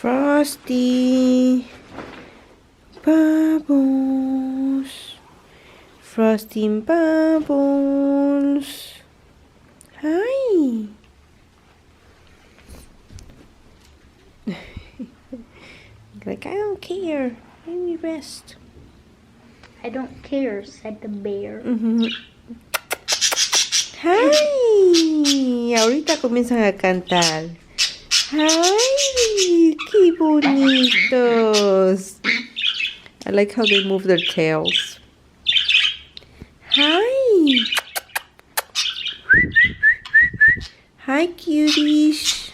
Frosty Bubbles. Frosty Bubbles. Hi. Like, I don't care. Let me rest. I don't care, said the bear. Hi. Ahorita comienzan a cantar. Hi. Qué bonitos. I like how they move their tails. Hi. Hi, cuties.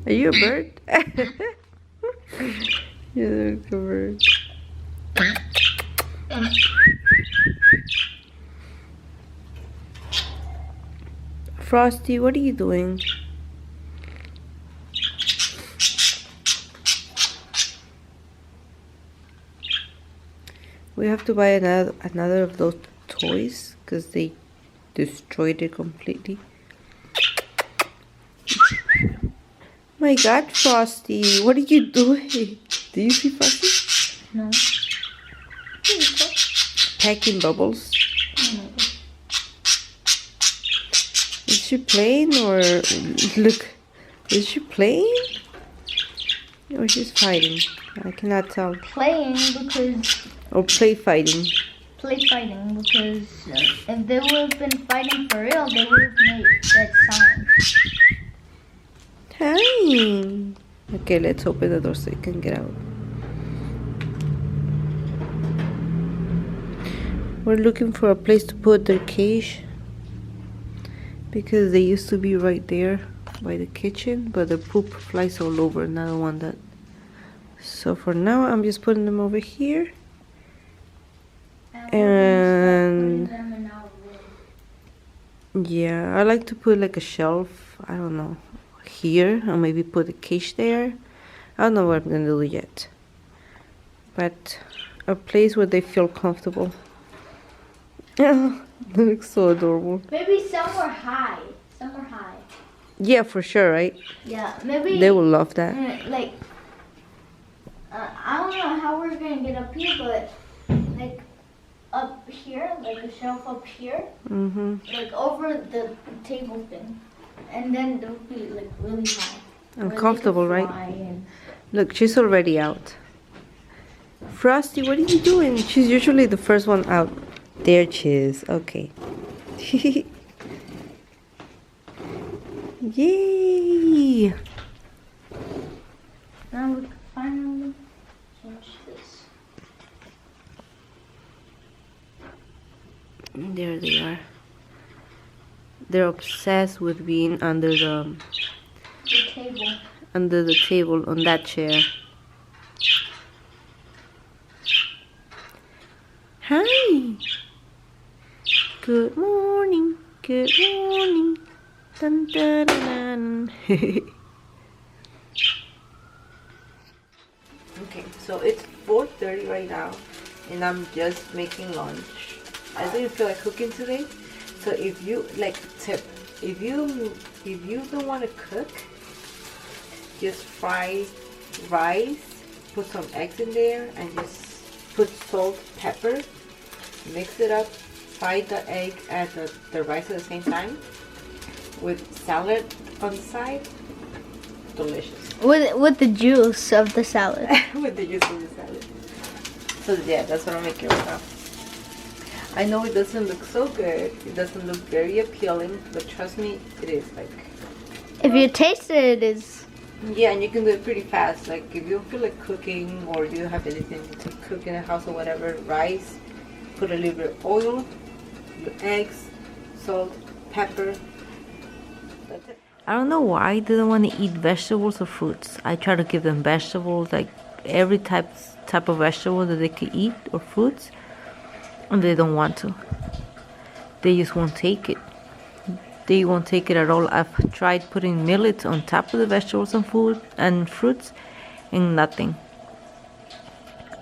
Are you a bird? You're like a bird. Frosty, what are you doing? We have to buy another of those toys because they destroyed it completely. My God, Frosty, what are you doing? Do you see Frosty? No. Packing bubbles. Is she playing or look? Is she playing or she's fighting? I cannot tell. Playing because. Or play fighting. Play fighting because if they would have been fighting for real, they would have made that sound. Hi. Okay, let's open the door so you can get out. We're looking for a place to put their cage because they used to be right there by the kitchen, but the poop flies all over and I don't want that. So for now, I'm just putting them over here. And yeah, I like to put like a shelf, I don't know, here, or maybe put a cage there. I don't know what I'm gonna do yet, but a place where they feel comfortable. Yeah, they look so adorable. Maybe somewhere high. Somewhere high. Yeah, for sure, right? Yeah, maybe They will love that. Like, I don't know how we're gonna get up here, but like up here, like a shelf up here, like over the table thing, and then they'll be like really high. Uncomfortable, right? Look, she's already out. Frosty, what are you doing? She's usually the first one out. There she is. Okay. Yay! Now we can finally change this. There they are. They're obsessed with being under the table. Under the table on that chair. Hi. Good morning. Good morning. Dun, dun, dun, dun. Okay, so it's 4:30 right now, and I'm just making lunch. I didn't feel like cooking today, so if you like tip, if you don't want to cook, just fry rice, put some eggs in there, and just put salt, pepper, mix it up, fry the egg and the rice at the same time with salad on the side. Delicious. With the juice of the salad. With the juice of the salad. So yeah, that's what I'm making right now. I know it doesn't look so good. It doesn't look very appealing, but trust me, it is. Like, if you taste it, it is. Yeah, and you can do it pretty fast. Like if you don't feel like cooking or you don't have anything to cook in the house or whatever, rice, put a little bit of oil, eggs, salt, pepper. That's it. I don't know why they don't want to eat vegetables or fruits. I try to give them vegetables, like every type of vegetable that they could eat or fruits, and they don't want to. They just won't take it. They won't take it at all. I've tried putting millet on top of the vegetables and food and fruits, and nothing.